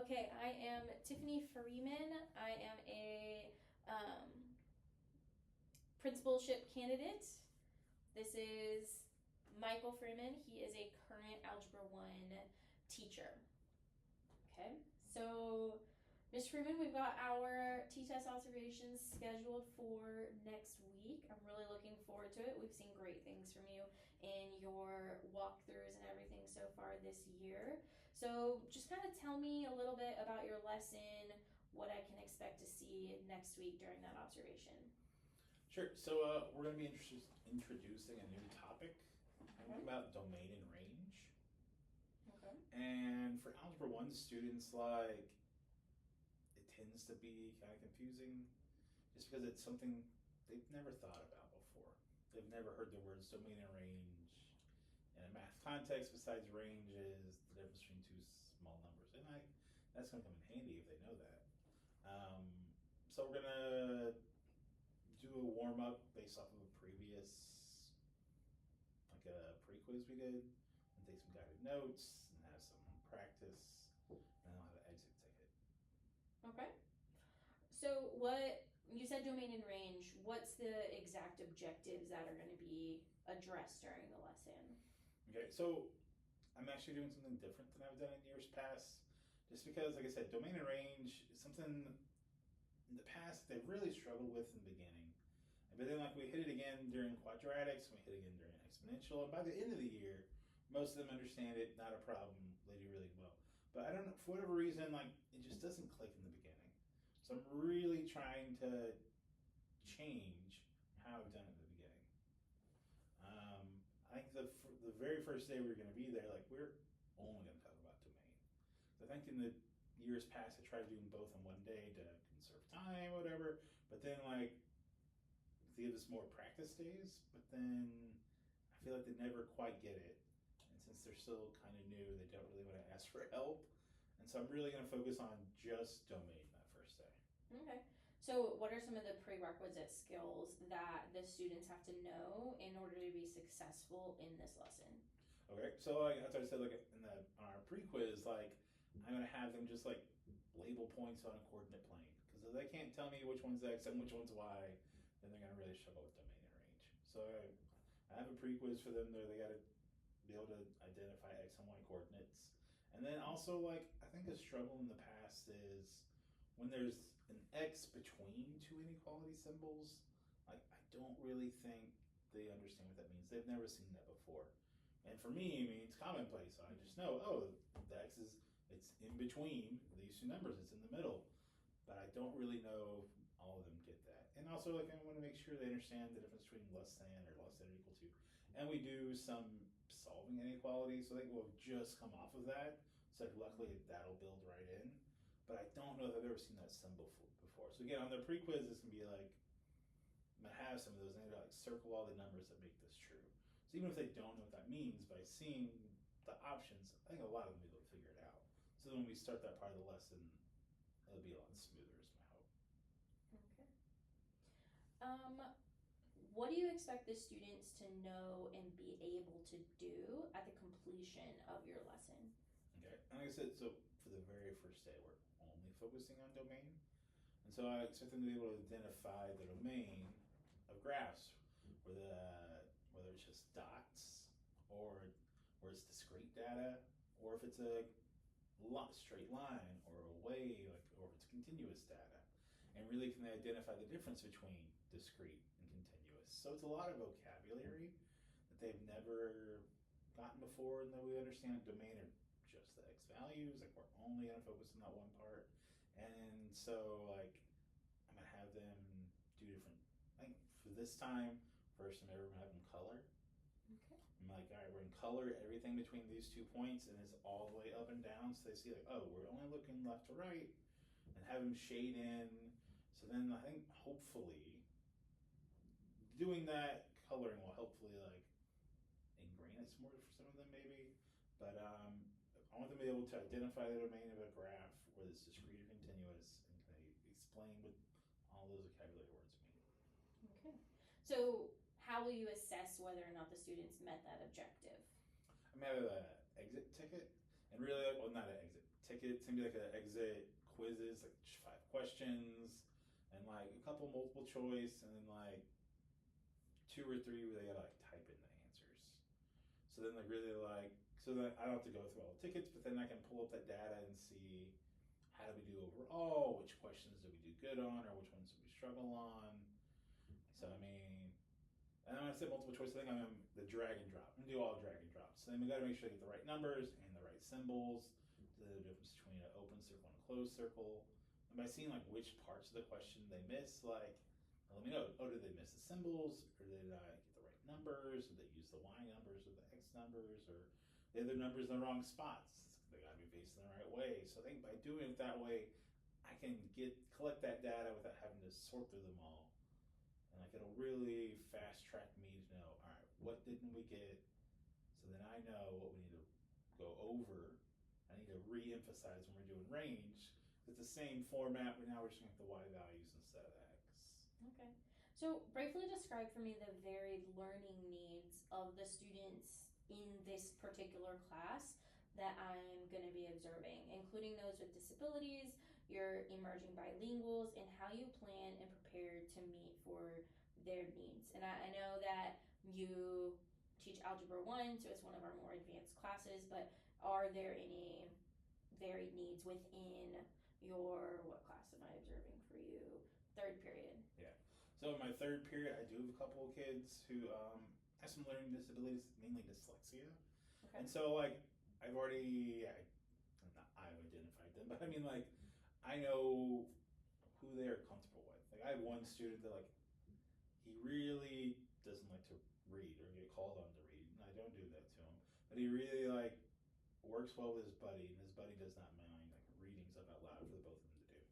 Okay, I am Tiffany Freeman. I am a principalship candidate. This is Michael Freeman. He is a current Algebra 1 teacher. Okay, so Ms. Freeman, we've got our T-test observations scheduled for next week. I'm really looking forward to it. We've seen great things from you in your walkthroughs and everything so far this year. So just kind of tell me a little bit about your lesson, what I can expect to see next week during that observation. Sure. So we're going to be introducing a new topic about domain and range. Okay. And for Algebra 1 students, like, it tends to be kind of confusing just because it's something they've never thought about before. They've never heard the words domain and range in a math context. Besides, range is the difference between two small numbers. And that's going to come in handy if they know that. So we're going to do a warm-up based off of a previous, like a pre-quiz we did, and take some guided notes and have some practice, and I'll have an exit ticket. Okay. So what, you said domain and range, what's the exact objectives that are going to be addressed during the lesson? Okay, so I'm actually doing something different than I've done in years past, just because, like I said, domain and range is something in the past they've really struggled with in the beginning. But then, like, we hit it again during quadratics, and we hit it again during exponential, and by the end of the year, most of them understand it, not a problem, they do really well. But I don't know, for whatever reason, like, it just doesn't click in the beginning. So I'm really trying to change how I've done it in the beginning. I think the very first day we were going to be there, like, we're only going to talk about domain. I think in the years past, I tried doing both in one day to conserve time, whatever. But then, like, they give us more practice days. But then I feel like they never quite get it. And since they're still kind of new, they don't really want to ask for help. And so I'm really going to focus on just domain that first day. Okay. So what are some of the prerequisite skills that the students have to know in order to be successful in this lesson? Okay, so like as I said, like on our pre-quiz, like I'm gonna have them just like label points on a coordinate plane, because if they can't tell me which one's X and which one's Y, then they're gonna really struggle with domain and range. So I have a pre-quiz for them there. They gotta be able to identify X and Y coordinates. And then also, like, I think a struggle in the past is when there's an X between two inequality symbols, like, I don't really think they understand what that means. They've never seen that before. And for me, I mean, it's commonplace. So I just know, oh, the X it's in between these two numbers. It's in the middle. But I don't really know if all of them get that. And also, like, I want to make sure they understand the difference between less than or less than or equal to. And we do some solving inequalities, so I think we'll just come off of that. So luckily that'll build right in. But I don't know if I've ever seen that symbol before. So again, on their pre-quiz, it's gonna be like, I'm gonna have some of those, and they're like, circle all the numbers that make this true. So even if they don't know what that means, by seeing the options, I think a lot of them will be able to figure it out. So then when we start that part of the lesson, it'll be a lot smoother, is my hope. Okay. What do you expect the students to know and be able to do at the completion of your lesson? Okay, and like I said, so for the very first day, we're only focusing on domain. And so I expect them to be able to identify the domain of graphs, whether it's just dots, or it's discrete data, or if it's a straight line, or a wave, or if it's continuous data. And really, can they identify the difference between discrete and continuous? So it's a lot of vocabulary that they've never gotten before, and that we understand domain are just the X values. Like, we're only gonna focus on that one part. And so, like, I'm gonna have them do different, I think for this time, first I'm ever gonna have them color. Okay. I'm like, all right, we're gonna color everything between these 2 points, and it's all the way up and down, so they see, like, oh, we're only looking left to right, and have them shade in. So then I think hopefully doing that coloring will hopefully, like, ingrain it more for some of them maybe. But I want them to be able to identify the domain of a graph, whether it's discrete or continuous, and kind of explain what all those vocabulary words mean. Okay. So how will you assess whether or not the students met that objective? I'm gonna have an exit ticket, and really, well, not an exit tickets, maybe like an exit quizzes, like 5 questions, and like a couple multiple choice, and then like 2 or 3 where they gotta like type in the answers. So then like really like so that I don't have to go through all the tickets, but then I can pull up that data and see how do we do overall, which questions do we do good on, or which ones do we struggle on. So I mean, and when I said multiple choice, I think I'm the drag and drop. I'm gonna do all drag and drops. So then we gotta make sure I get the right numbers and the right symbols, the difference between an open circle and a closed circle. And by seeing like which parts of the question they miss, like let me know. Oh, did they miss the symbols, or did I get the right numbers? Did they use the Y numbers or the X numbers, or they have their numbers in the wrong spots? They gotta be facing the right way. So I think by doing it that way, I can collect that data without having to sort through them all. And like it'll really fast track me to know, all right, what didn't we get? So then I know what we need to go over. I need to re-emphasize when we're doing range. It's the same format, but now we're just going to the Y values instead of the X. Okay. So briefly describe for me the varied learning needs of the students in this particular class that I'm going to be observing, including those with disabilities, your emerging bilinguals, and how you plan and prepare to meet for their needs. And I know that you teach Algebra 1, so it's one of our more advanced classes, but are there any varied needs within your, what class am I observing for you? Third period. Yeah. So in my third period, I do have a couple of kids who have some learning disabilities, mainly dyslexia. Okay. And so like I've identified them, but I mean like I know who they're comfortable with. Like I have one student that like he really doesn't like to read or get called on to read, and I don't do that to him. But he really like works well with his buddy, and his buddy does not mind like reading stuff out loud for the both of them to do.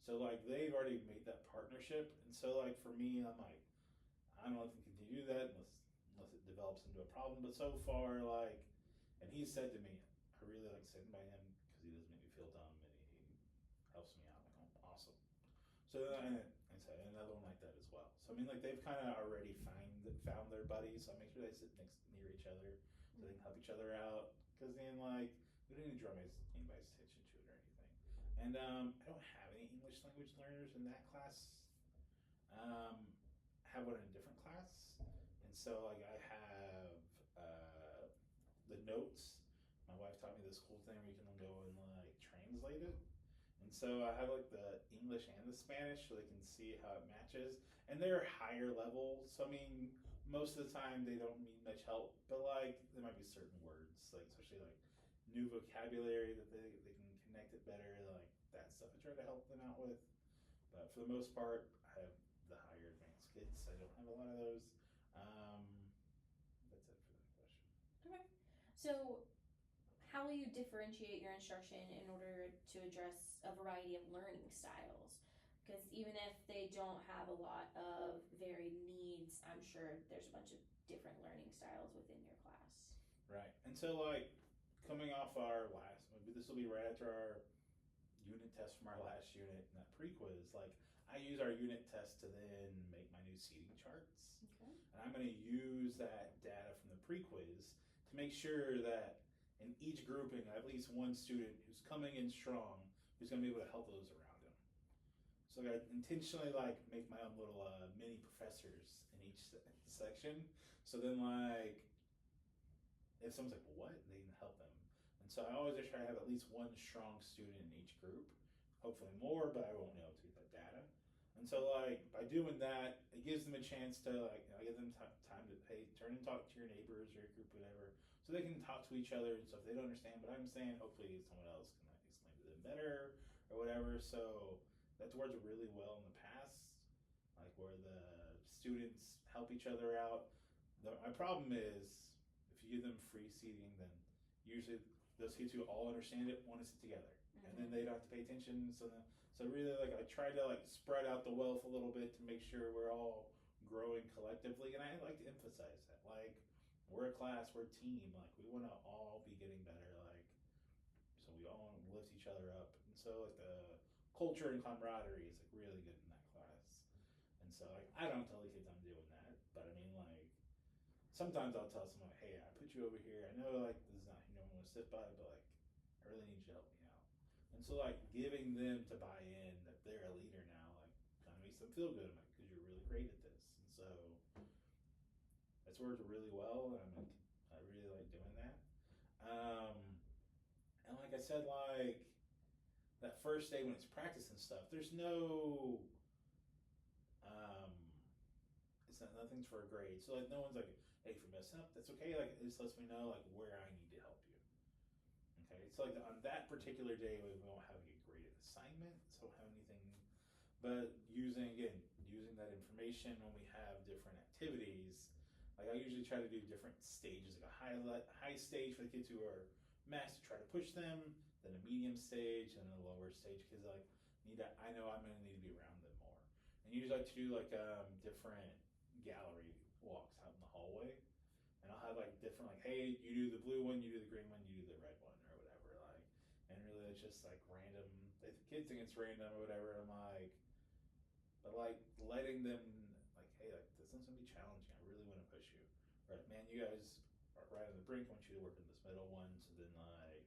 So like they've already made that partnership, and so like for me, I'm like I don't know if we can do that unless it develops into a problem. But so far, like, and he said to me, I really like sitting by him because he doesn't make me feel dumb and he helps me out. Like, oh, awesome. So then I said another one like that as well. So I mean, like they've kind of already found their buddies. So I make sure they sit near each other so they can help each other out. Because then like we don't need to draw anybody's attention to it or anything. And I don't have any English language learners in that class. I have one in a different class, and so like I have the notes. My wife taught me this cool thing where you can go and like translate it. And so I have like the English and the Spanish so they can see how it matches. And they're higher level, so I mean most of the time they don't need much help, but like there might be certain words, like especially like new vocabulary that they can connect it better, like that stuff I try to help them out with. But for the most part, I have the higher advanced kids. I don't have a lot of those. That's it for that question. Okay. So how will you differentiate your instruction in order to address a variety of learning styles? Because even if they don't have a lot of varied needs, I'm sure there's a bunch of different learning styles within your class. Right. And so like coming off our last, this will be right after our unit test from our last unit and that pre-quiz, like I use our unit test to then make my new seating charts. Okay. And I'm going to use that data from the pre-quiz to make sure that in each grouping, I have at least one student who's coming in strong, who's going to be able to help those around him. So I intentionally like make my own little mini professors in each section. So then like, if someone's like, well, what? They can help them. And so I always try to have at least one strong student in each group. Hopefully more, but I won't know to get that data. And so like by doing that, it gives them a chance to like, give them time to turn and talk to your neighbors or your group, whatever, so they can talk to each other. And so if they don't understand what I'm saying, hopefully someone else can like explain to them better or whatever. So that's worked really well in the past, like where the students help each other out. My problem is if you give them free seating, then usually those kids who all understand it want to sit together. And then they don't have to pay attention. So really, like I try to like spread out the wealth a little bit to make sure we're all growing collectively. And I like to emphasize that, like we're a class, we're a team. Like we want to all be getting better. Like so we all want to lift each other up. And so like the culture and camaraderie is like really good in that class. And so like I don't tell the kids I'm doing that, but I mean like sometimes I'll tell someone, hey, I put you over here. I know like this is not who no one wants to sit by, but like I really need you to help me out. And so like giving them to buy in that they're a leader now, like kind of makes them feel good. I'm like, because you're really great at this. And so it's worked really well. And I'm like, I really like doing that. And like I said, like that first day when it's practice and stuff, there's no, um, it's not, nothing's for a grade. So like no one's like, hey, if you're messing up, that's okay. Like it just lets me know like where I need to help you. Okay, so like on that particular day, we won't have a graded assignment, so don't have anything. But using that information when we have different activities, like I usually try to do different stages, like a high stage for the kids who are math to try to push them, then a medium stage, and then a lower stage because like I know I'm gonna need to be around them more. And usually I like to do like different gallery walks out in the hallway. And I'll have like different, like, hey, you do the blue one, you do the green one, you do the red one, or whatever. Like, and really, it's just like random. The kids think it's random or whatever. I'm like, but like letting them, like, hey, like this one's gonna be challenging. I really want to push you. Right, man, you guys are right on the brink. I want you to work in this middle one. So then, like,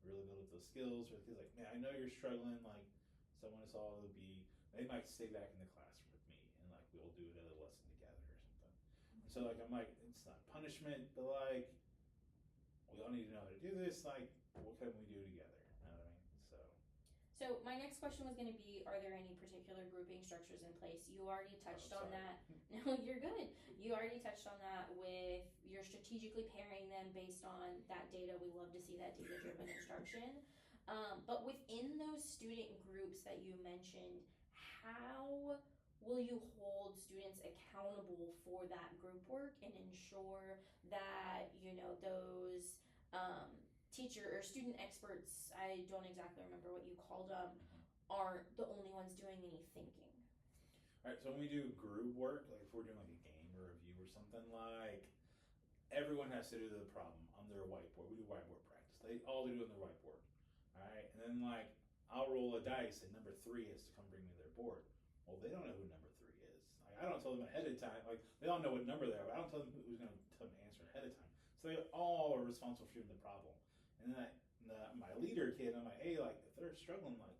really build up those skills. Or the kids, like, man, I know you're struggling. Like, so I want us all to be. They might stay back in the classroom with me, and like we'll do another lesson together or something. So like I'm like, it's not punishment, but like we all need to know how to do this. Like, what can we do together? You know what I mean? So my next question was going to be, are there any particular grouping structures in place? You already touched on that. No, you're good. You already touched on that with you're strategically pairing them based on that data. We love to see that data-driven instruction. But within those student groups that you mentioned, how will you hold students accountable for that group work and ensure that, those teacher or student experts, I don't exactly remember what you called them, aren't the only ones doing any thinking? All right, so when we do group work, like if we're doing like a game or review or something, like everyone has to do the problem on their whiteboard. We do whiteboard practice. They all do it on their whiteboard. All right, and then like I'll roll a dice and number 3 has to come bring me their board. Well, they don't know who number 3 is. Like I don't tell them ahead of time. Like they all know what number they are, but I don't tell them who's going to tell them to answer ahead of time. So they all are responsible for doing the problem. And then my leader kid, I'm like, hey, like if they're struggling, like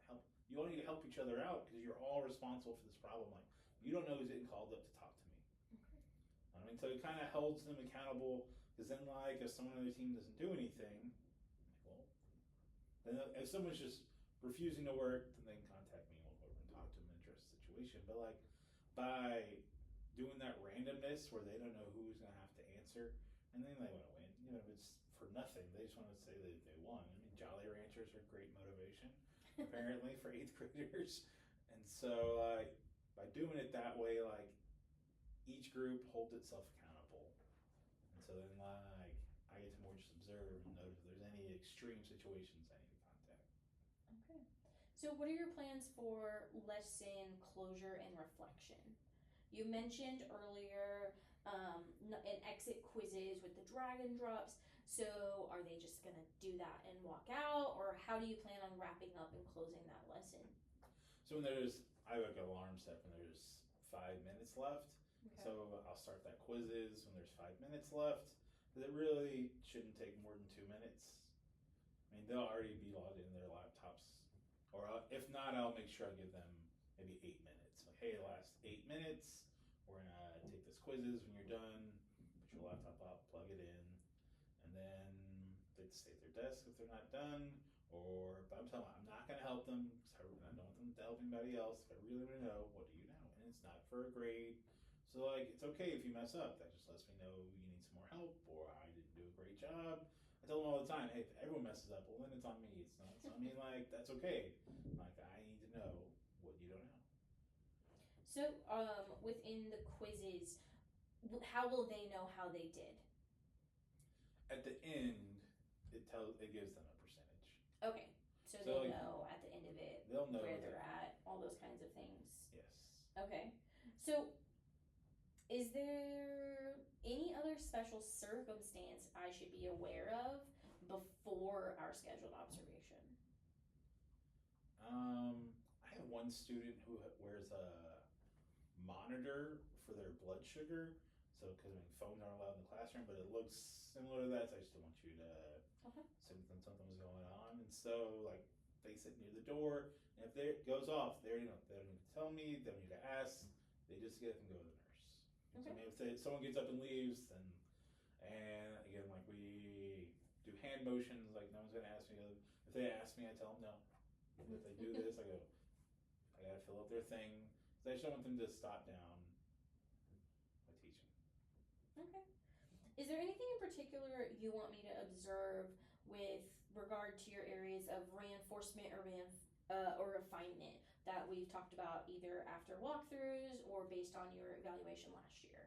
help. You all need to help each other out because you're all responsible for this problem. Like you don't know who's getting called up to talk to me. Okay. I mean, so it kind of holds them accountable. Because then, like, if someone on the team doesn't do anything, well, then if someone's just refusing to work, then they can contact me and we'll go over and talk to them and address the situation. But like by doing that randomness where they don't know who's gonna have to answer, and then they want to win. You know, if it's for nothing, they just want to say that they won. I mean, Jolly Ranchers are great motivation, apparently, for 8th graders. And so, like, by doing it that way, like, each group holds itself accountable. And so then, like, I get to more just observe and note if there's any extreme situations I need to contact. Okay. So what are your plans for lesson closure and reflection? You mentioned earlier an exit quizzes with the drag and drops. So are they just gonna do that and walk out, or how do you plan on wrapping up and closing that lesson? So I have like an alarm set when there's 5 minutes left. Okay. So I'll start that quizzes when there's 5 minutes left. Because it really shouldn't take more than 2 minutes. I mean, they'll already be logged in their laptops. Or if not, I'll make sure I give them maybe 8 minutes. Like, hey, the last 8 minutes, we're gonna take this quizzes. When you're done, put your laptop up, plug it in, and then they stay at their desk if they're not done. But I'm telling them, I'm not gonna help them because I don't want them to help anybody else. If I really want to know, what do you know? And it's not for a grade. So like, it's okay if you mess up. That just lets me know you need some more help or I didn't do a great job. I tell them all the time, hey, if everyone messes up, well then it's on me. It's not. So I mean, like that's okay. Like I need to know what you don't know. So within the quizzes, how will they know how they did? At the end, it gives them a percentage. Okay, so they'll know at the end of it they'll know where they're at, all those kinds of things. Yes. Okay, so is there any other special circumstance I should be aware of before our scheduled observation? I have one student who wears a monitor for their blood sugar. So, because I mean, phones aren't allowed in the classroom, but it looks similar to that. So I just don't want you to think that something was going on. And so like they sit near the door, and if it goes off, they don't need to tell me, they don't need to ask. They just get up and go to the nurse. Okay. So maybe if someone gets up and leaves, then and again like we do hand motions, like no one's gonna ask me. If they ask me, I tell them no. If they do this, I go, I gotta fill out their thing. So I just don't want them to stop down my teaching. Okay. Is there anything in particular you want me to observe with regard to your areas of reinforcement or refinement that we've talked about either after walkthroughs or based on your evaluation last year?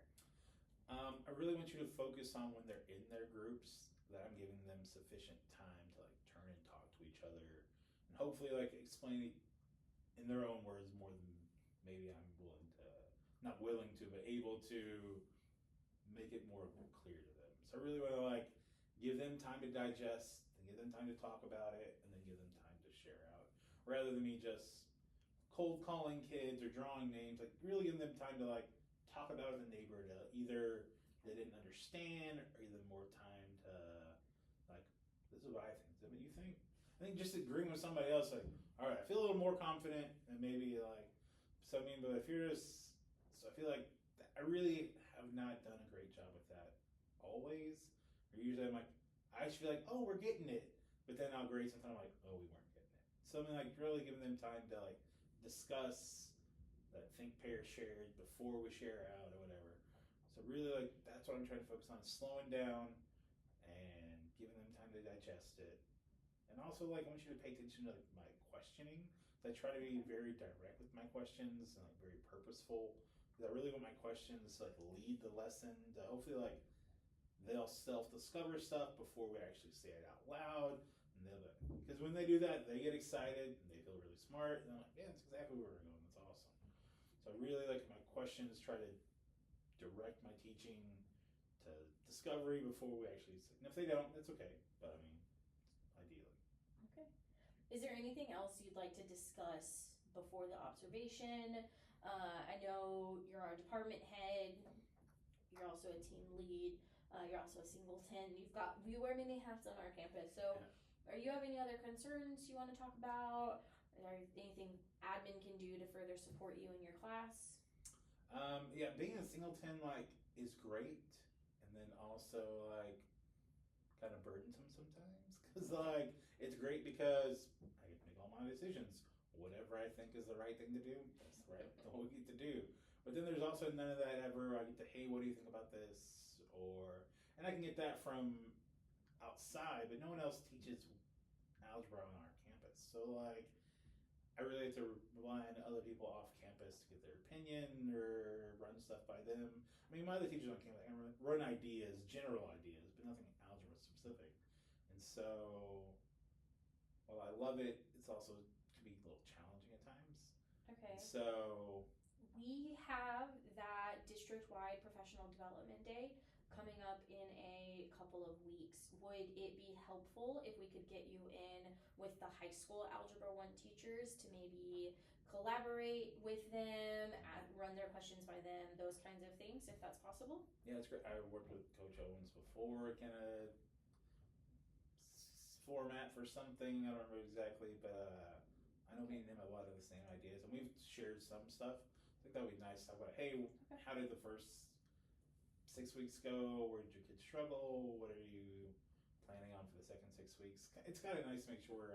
I really want you to focus on when they're in their groups that I'm giving them sufficient time to like turn and talk to each other, and hopefully like explain it in their own words more than maybe I'm not willing to, but able to make it more clear to them. So I really want to like give them time to digest, and give them time to talk about it, and then give them time to share out, rather than me just cold calling kids or drawing names. Like really giving them time to like talk about it in the neighborhood. Either they didn't understand, or either more time to like, this is what I think. Is that what you think? I think just agreeing with somebody else, like, all right, I feel a little more confident, and maybe like, so I mean, but if you're just, so I feel like I really have not done a great job with that always. Or usually I'm like, I should be like, oh, we're getting it, but then I'll grade something, I'm like, oh, we weren't getting it. So I mean, like really giving them time to like discuss that think, pair, shared before we share out or whatever. So really like that's what I'm trying to focus on, slowing down and giving them time to digest it. And also like I want you to pay attention to like my questioning. So I try to be very direct with my questions and like very purposeful. Because I really want my questions to like lead the lesson to hopefully like they'll self-discover stuff before we actually say it out loud. And because when they do that, they get excited and they feel really smart. And I'm like, yeah, that's exactly where we're going. That's awesome. So I really like my questions, try to direct my teaching to discovery before we actually say. And if they don't, that's okay. But I mean, ideally. Okay. Is there anything else you'd like to discuss before the observation? I know you're our department head. You're also a team lead. You're also a singleton. You wear many hats on our campus. So, Are you have any other concerns you want to talk about? Is there anything admin can do to further support you in your class? Yeah, being a singleton like is great, and then also like kind of burdensome sometimes. Cause like it's great because I get to make all my decisions. Whatever I think is the right thing to do, that's the right thing we get to do. But then there's also none of that ever. I get to, hey, what do you think about this? And I can get that from outside, but no one else teaches algebra on our campus. So like, I really have to rely on other people off campus to get their opinion or run stuff by them. I mean, my other teachers on campus, I can run ideas, general ideas, but nothing algebra specific. And so, while I love it, it's also can be a little challenging at times. Okay. And so we have that district-wide professional development day coming up in a couple of weeks. Would it be helpful if we could get you in with the high school Algebra 1 teachers to maybe collaborate with them, run their questions by them, those kinds of things, if that's possible? Yeah, that's great. I worked with Coach Owens before, kind of format for something. I don't remember exactly, but I know me and him have a lot of the same ideas, and we've shared some stuff. I think that would be nice to talk about, hey, how did the first 6 weeks go? Where did your kids struggle? What are you planning on for the second 6 weeks? It's kind of nice to make sure we're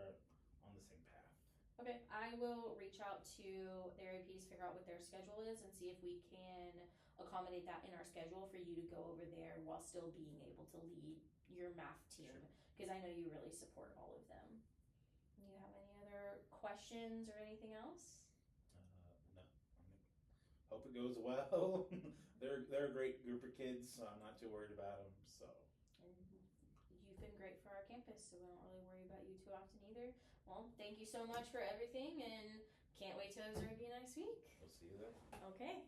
on the same path. Okay, I will reach out to their APs, figure out what their schedule is, and see if we can accommodate that in our schedule for you to go over there while still being able to lead your math team, because I know you really support all of them. Do you have any other questions or anything else? No. Hope it goes well. They're a great group of kids, so I'm not too worried about them. So. And you've been great for our campus, so we don't really worry about you too often either. Well, thank you so much for everything, and can't wait to observe you next week. We'll see you then. Okay.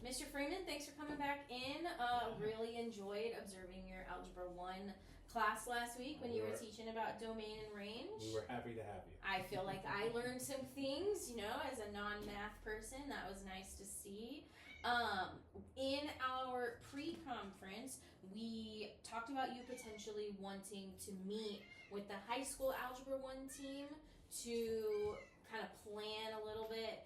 Mr. Freeman, thanks for coming back in. Really enjoyed observing your Algebra 1 class last week when you were teaching about domain and range. We were happy to have you. I feel like I learned some things, as a non-math person. That was nice to see. In our pre-conference, we talked about you potentially wanting to meet with the high school Algebra 1 team to kind of plan a little bit.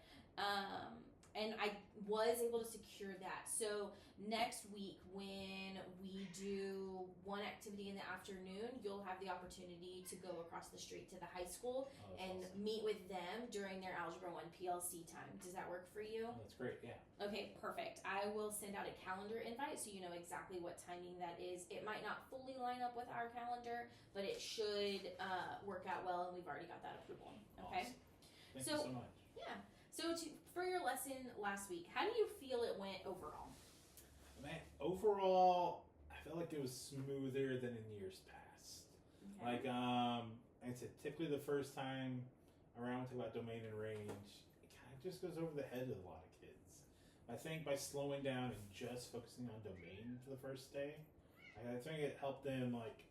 And I was able to secure that. So next week, when we do one activity in the afternoon, you'll have the opportunity to go across the street to the high school and awesome. meet with them during their Algebra 1 PLC time. Does that work for you? That's great, yeah. Okay, perfect. I will send out a calendar invite so you know exactly what timing that is. It might not fully line up with our calendar, but it should work out well, and we've already got that approval. Okay? Awesome. Thank you so much. Yeah. So for your lesson last week, how do you feel it went overall? Man, overall, I felt like it was smoother than in years past. Okay. Like I said, typically the first time around we talk about domain and range, it kind of just goes over the head of a lot of kids. I think by slowing down and just focusing on domain for the first day, I think it helped them like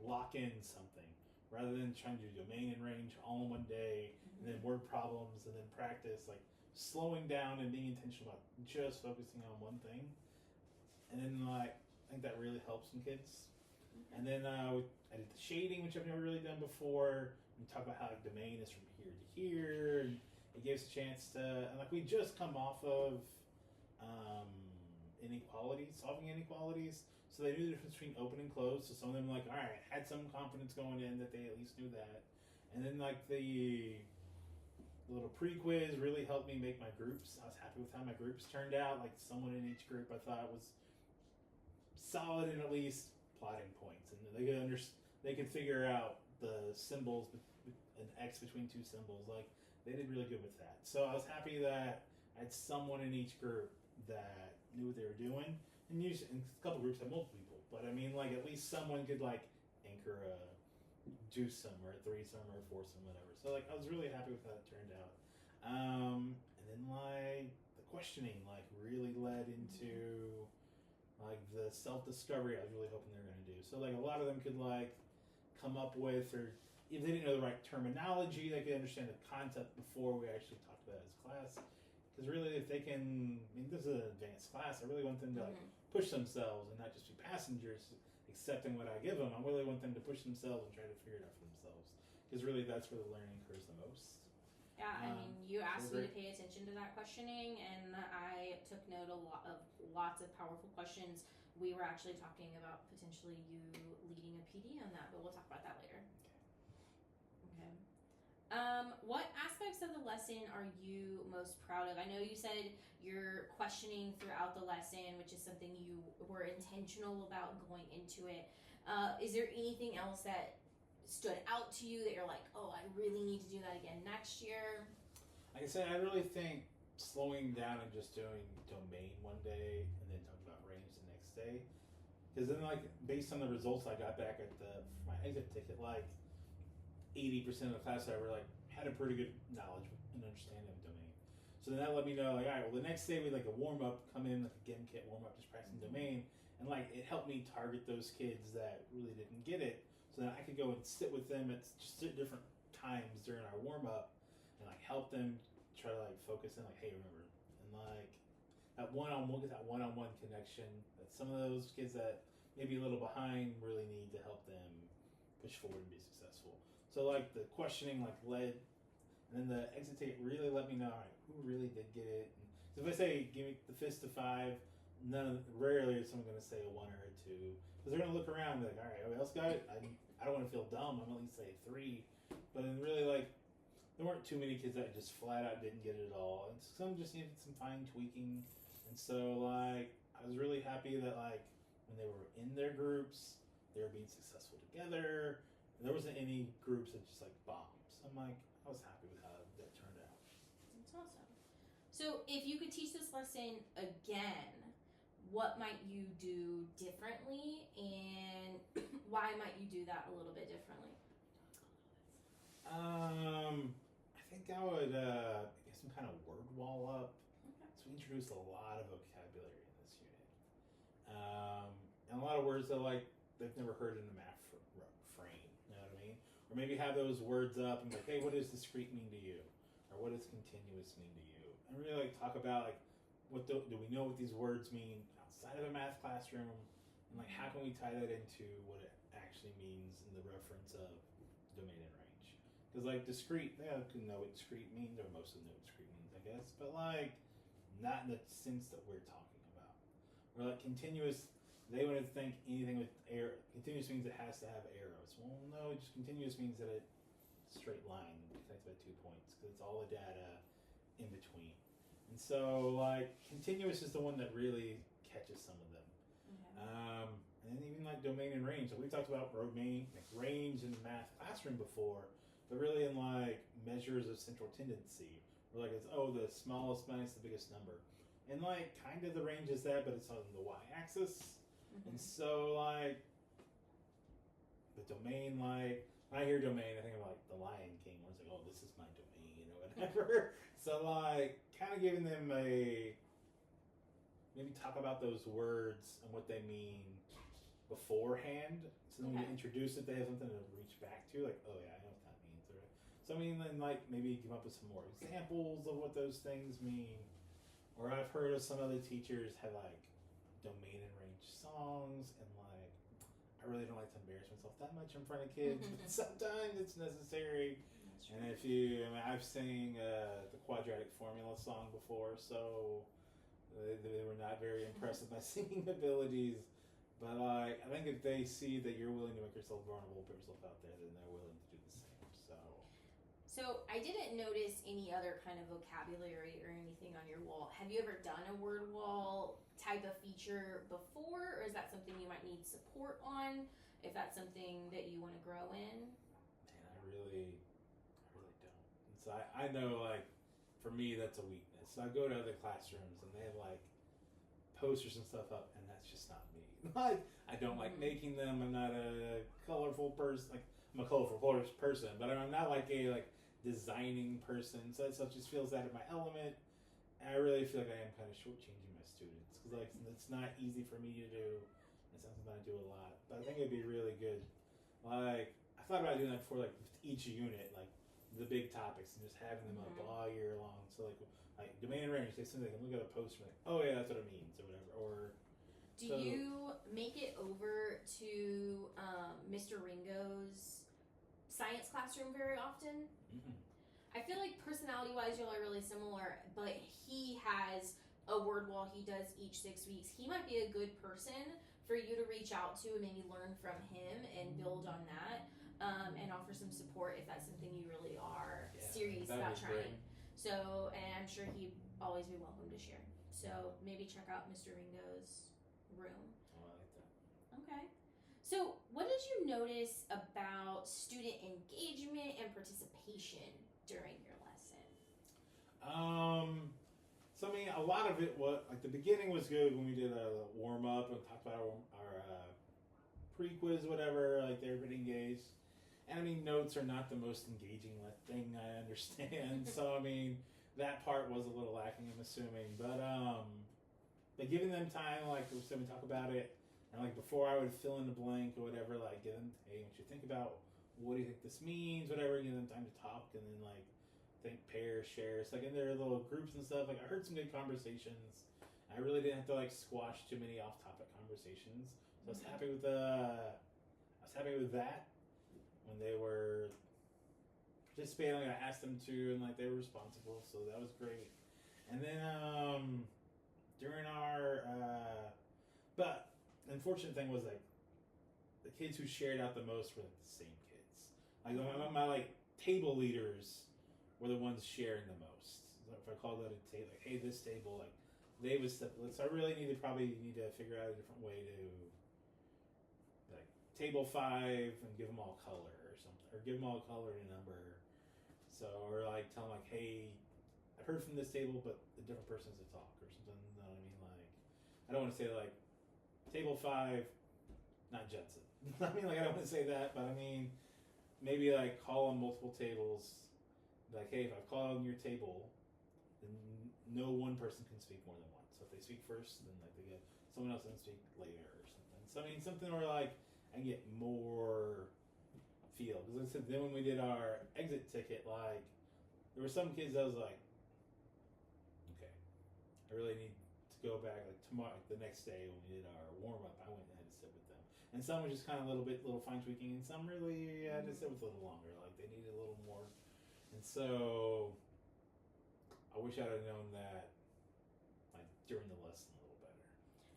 lock in something rather than trying to do domain and range all in one day and then word problems and then practice. Like slowing down and being intentional about just focusing on one thing. And then, like, I think that really helps some kids. Okay. And then I did the shading, which I've never really done before. We talk about how like, domain is from here to here. And it gives a chance to, and like we just come off of inequalities, solving inequalities. So they knew the difference between open and closed. So some of them like, all right, had some confidence going in that they at least knew that. And then like the little pre-quiz really helped me make my groups. I was happy with how my groups turned out. Like someone in each group I thought was solid in at least plotting points, and they could figure out the symbols, an X between two symbols. Like they did really good with that. So I was happy that I had someone in each group that knew what they were doing. And usually, in a couple groups, I had multiple people, but I mean, like at least someone could like anchor a twosome or a threesome or a foursome, whatever. So like I was really happy with how it turned out. And then like the questioning like really led into like the self-discovery I was really hoping they were going to do. So like a lot of them could like come up with, or if they didn't know the right terminology, they could understand the concept before we actually talked about it as class. Because really, if they can, I mean, this is an advanced class. I really want them to like push themselves and not just be passengers accepting what I give them. I really want them to push themselves and try to figure it out for themselves. Because really, that's where the learning occurs the most. Yeah, I mean, you asked me to pay attention to that questioning, and I took note of lots of powerful questions. We were actually talking about potentially you leading a PD on that, but we'll talk about that later. Okay. What aspects of the lesson are you most proud of? I know you said you're questioning throughout the lesson, which is something you were intentional about going into it. Is there anything else that stood out to you that you're like, oh, I really need to do that again next year? Like I said, I really think slowing down and just doing domain one day and then talking about range the next day. Because then, like, based on the results I got back at my exit ticket, like 80% of the class I were like had a pretty good knowledge and understanding of domain. So then that let me know, like, all right, well, the next day we like a warm up, come in like a game kit warm up, just practicing domain, and like it helped me target those kids that really didn't get it. So then I could go and sit with them at just different times during our warm up and like help them try to like focus in, like, hey, remember, and like that one-on-one connection that some of those kids that maybe a little behind really need to help them push forward and be successful. So like the questioning like led, and then the exit ticket really let me know, all right, who really did get it. And so if I say give me the fist of 5, rarely is someone going to say a 1 or a 2. Because they're going to look around and be like, all right, everybody else got it? I don't want to feel dumb. I'm at least say 3. But then really, like, there weren't too many kids that just flat out didn't get it at all. And some just needed some fine tweaking. And so, like, I was really happy that, like, when they were in their groups, they were being successful together. And there wasn't any groups that just, like, bombed. So I'm like, I was happy with how that turned out. That's awesome. So if you could teach this lesson again, what might you do differently, and why might you do that a little bit differently? I think I would get some kind of word wall up. Okay. So we introduced a lot of vocabulary in this unit, and a lot of words that like they've never heard in a math frame. You know what I mean? Or maybe have those words up and be like, hey, what does discrete mean to you? Or what does continuous mean to you? And really like talk about like do we know what these words mean outside of a math classroom, and like how can we tie that into what it actually means in the reference of domain and range? Because like discrete, they can know what discrete means, or most of them know what discrete means, I guess, but like not in the sense that we're talking about. Or like continuous, they wouldn't think anything with arrow. Continuous means it has to have arrows. Well, no, just continuous means that it's a straight line connected by 2 points because it's all the data in between. And so, like, continuous is the one that really catches some of them. Okay. And even like domain and range. So we talked about domain, like range in the math classroom before, but really in like measures of central tendency. Where like it's the smallest minus the biggest number. And like kind of the range is that, but it's on the y-axis. And so like the domain, like when I hear domain, I think of like the Lion King, where it's like, oh, this is my domain or whatever. So like kind of giving them maybe talk about those words and what they mean beforehand. So then when you introduce it, they have something to reach back to, like, oh yeah, I know what that means. Or, so I mean, then like maybe come up with some more examples of what those things mean. Or I've heard of some other teachers have like domain and range songs, and like I really don't like to embarrass myself that much in front of kids, but sometimes it's necessary. And if you, I've sang the quadratic formula song before, so they were not very impressed with my singing abilities. But like, I think if they see that you're willing to make yourself vulnerable, put yourself out there, then they're willing to do the same. So I didn't notice any other kind of vocabulary or anything on your wall. Have you ever done a word wall type of feature before, or is that something you might need support on? If that's something that you want to grow in? Man, I really don't. And so I know, like, for me, that's a weakness. So I go to other classrooms and they have like posters and stuff up, and that's just not me. Like, I don't like making them. I'm not a colorful person. Like, I'm a colorful person, but I'm not like a designing person. So that stuff just feels out of my element. And I really feel like I am kind of shortchanging my students because like it's not easy for me to do. It's something that I do a lot, but I think it'd be really good. Like, I thought about doing that for like each unit, like the big topics, and just having them up all year long. So like domain and range, they can look at a poster like, oh yeah, that's what it means or whatever. Or do you make it over to Mr. Ringo's science classroom very often? I feel like personality-wise, y'all are really similar, but he has a word wall he does each 6 weeks. He might be a good person for you to reach out to and maybe learn from him and build on that, and offer some support if that's something you really are serious about trying. So, and I'm sure he'd always be welcome to share. So maybe check out Mr. Ringo's room. Oh, I like that. Okay. So what did you notice about student engagement and participation during your lesson? So I mean, a lot of it was like the beginning was good when we did a warm up and talked about our pre-quiz, whatever. Like they were pretty engaged, and I mean, notes are not the most engaging thing I understand. So I mean, that part was a little lacking, I'm assuming. But giving them time, like we talk about it, and like before I would fill in the blank or whatever, like give them, hey, what you think about, what do you think this means, whatever. Give them time to talk, and then like think, pair, share. It's like in their little groups and stuff. Like I heard some good conversations. I really didn't have to like squash too many off-topic conversations. So I was happy with that when they were participating. Like I asked them to, and like they were responsible, so that was great. And then during our but the unfortunate thing was like the kids who shared out the most were like the same kids. Like my like table leaders were the ones sharing the most. So if I call that a table, like, hey, this table, like they would step. So I really need to figure out a different way to like table 5 and give them all color or something, or give them all color and a number. So or like tell them like, hey, I've heard from this table, but a different person's to talk or something. You know what I mean? Like I don't want to say like table 5, not Judson. I mean, like I don't want to say that, but I mean maybe like call on multiple tables. Like, hey, if I call on your table, then no one person can speak more than once. So if they speak first, then like they get someone else can speak later or something. So I mean, something where like I can get more feel. Because like I said, then when we did our exit ticket, like there were some kids that was like, okay, I really need go back like tomorrow, like the next day when we did our warm up, I went and had to sit with them, and some was just kind of little fine tweaking, and some really had to sit with a little longer, like they needed a little more, and so I wish I'd have known that like during the lesson a little better.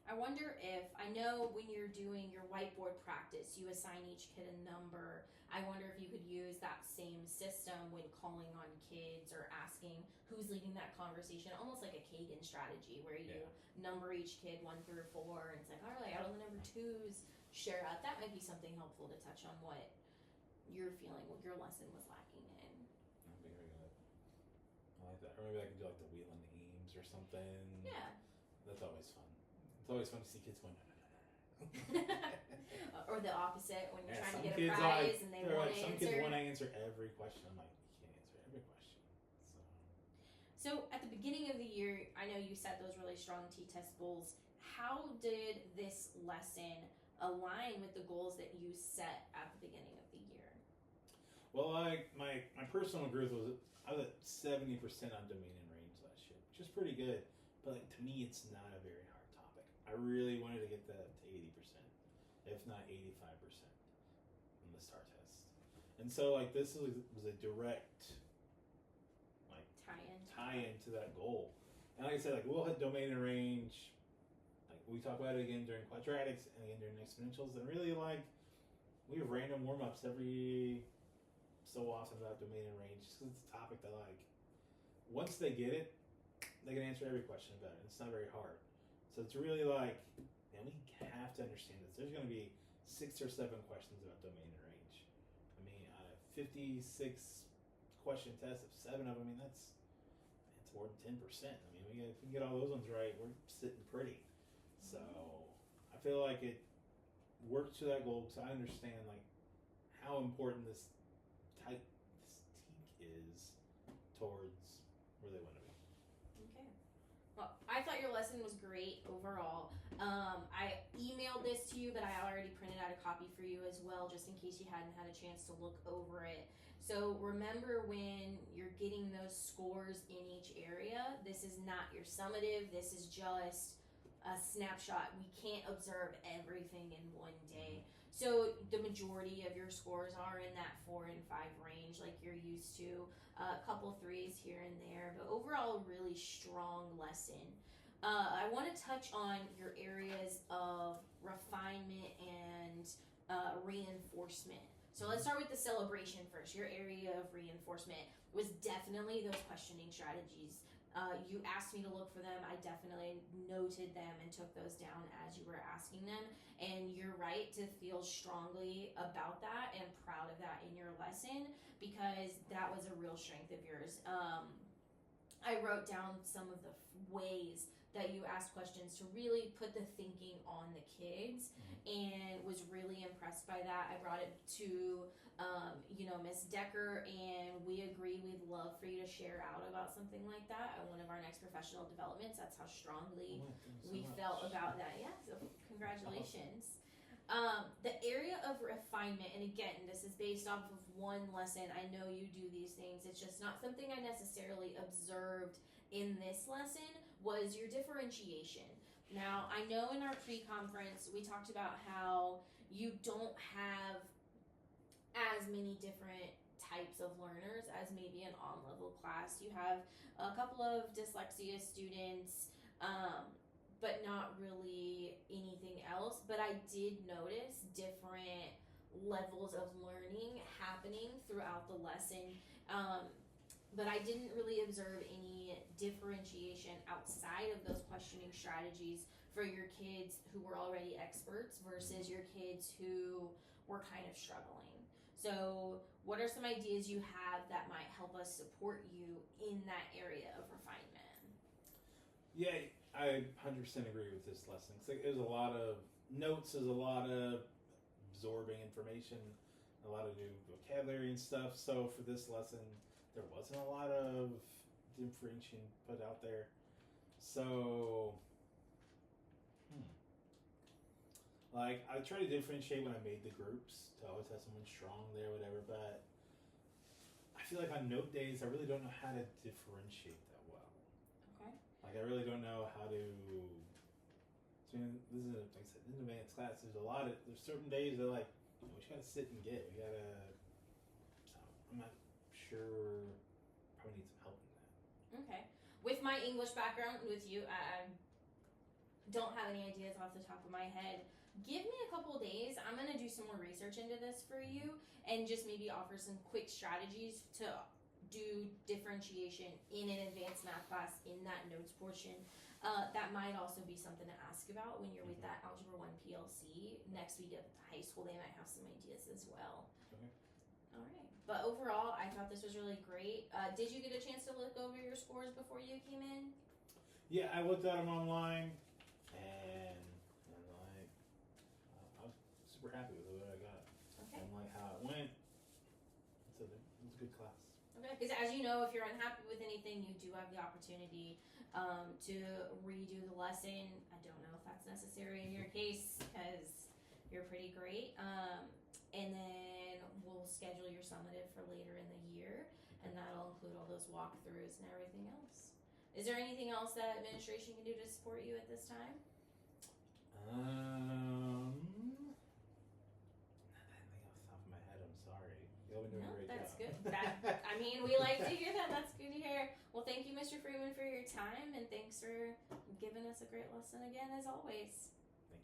I wonder if, I know when you're doing your whiteboard practice, you assign each kid a number. I wonder if you could use that same system when calling on kids or asking who's leading that conversation, almost like a Kagan strategy where you number each kid 1 through 4, and it's like, all right, out of the number 2s, share out. That might be something helpful to touch on what you're feeling, what your lesson was lacking in. That'd be very good. I like that. Or maybe I could do like the wheel and Ames or something. Yeah. That's always fun. It's always fun to see kids going, Or the opposite, when you're trying to get a kids prize and they want to some answer. kids want to answer every question. I'm like, you can't answer every question. So at the beginning of the year, I know you set those really strong T-test goals. How did this lesson align with the goals that you set at the beginning of the year? Well, like my personal growth I was at 70% on domain and range last year, which is pretty good. But like, to me, it's not a very hard topic. I really wanted to get that up to 80%, if not 85%, on the STAR test. And so like this was a direct like tie-in to that goal. And like I said, like we'll hit domain and range. Like we talk about it again during quadratics and again during exponentials, and really like we have random warm-ups every so often about domain and range, just because it's a topic that like once they get it, they can answer every question about it. It's not very hard. So it's really like, man, we have to understand this. There's going to be 6 or 7 questions about domain and range. I mean, out of 56 question test, of 7 of them, I mean, that's more than 10%. I mean, if we get all those ones right, we're sitting pretty. So I feel like it works to that goal because I understand like how important this teak is towards where they want to be. Okay. Well, I thought your lesson was great overall. I emailed this to you, but I already printed out a copy for you as well, just in case you hadn't had a chance to look over it. So remember, when you're getting those scores in each area, this is not your summative. This is just a snapshot. We can't observe everything in one day. So the majority of your scores are in that 4 and 5 range, like you're used to. A couple 3s here and there, but overall, a really strong lesson. I want to touch on your areas of refinement and reinforcement. So let's start with the celebration first. Your area of reinforcement was definitely those questioning strategies. You asked me to look for them. I definitely noted them and took those down as you were asking them. And you're right to feel strongly about that and proud of that in your lesson, because that was a real strength of yours. I wrote down some of the ways that you asked questions to really put the thinking on the kids, and was really impressed by that. I brought it to Miss Decker, and we agree we'd love for you to share out about something like that at one of our next professional developments. That's how strongly we felt about that. Yeah, so congratulations. The area of refinement, and again, this is based off of one lesson. I know you do these things. It's just not something I necessarily observed in this lesson, was your differentiation. Now, I know in our pre-conference, we talked about how you don't have as many different types of learners as maybe an on-level class. You have a couple of dyslexia students, but not really anything else. But I did notice different levels of learning happening throughout the lesson. But I didn't really observe any differentiation outside of those questioning strategies for your kids who were already experts versus your kids who were kind of struggling. So what are some ideas you have that might help us support you in that area of refinement? Yeah, I 100% agree with this lesson. There's a lot of notes, there's a lot of absorbing information, a lot of new vocabulary and stuff. So for this lesson, there wasn't a lot of differentiation put out there. So, like, I try to differentiate when I made the groups to always have someone strong there, whatever, but I feel like on note days, I really don't know how to differentiate that well. Okay. Like, I really don't know how to this is like I said, in advanced class. There's certain days that like we just gotta sit and get. We gotta. So I'm not sure. Probably need some help in that. Okay. With my English background, with you, I don't have any ideas off the top of my head. Give me a couple days. I'm gonna do some more research into this for you, and just maybe offer some quick strategies to do differentiation in an advanced math class in that notes portion. That might also be something to ask about when you're with that Algebra 1 PLC next week at high school. They might have some ideas as well. Okay. All right. But overall, I thought this was really great. Did you get a chance to look over your scores before you came in? Yeah, I looked at them online, and like I was super happy with what I got, Okay. and like how it went. So it was a good class. Okay. Because as you know, if you're unhappy with anything, you do have the opportunity to redo the lesson. I don't know if that's necessary in your case because you're pretty great. And then we'll schedule your summative for later in the year, and that'll include all those walkthroughs and everything else. Is there anything else that administration can do to support you at this time? Not anything off the top of my head. I'm sorry. Y'all been doing a great That's job. good. I mean, we like to hear that. That's good to hear. Well, thank you, Mr. Freeman, for your time, and thanks for giving us a great lesson again, as always.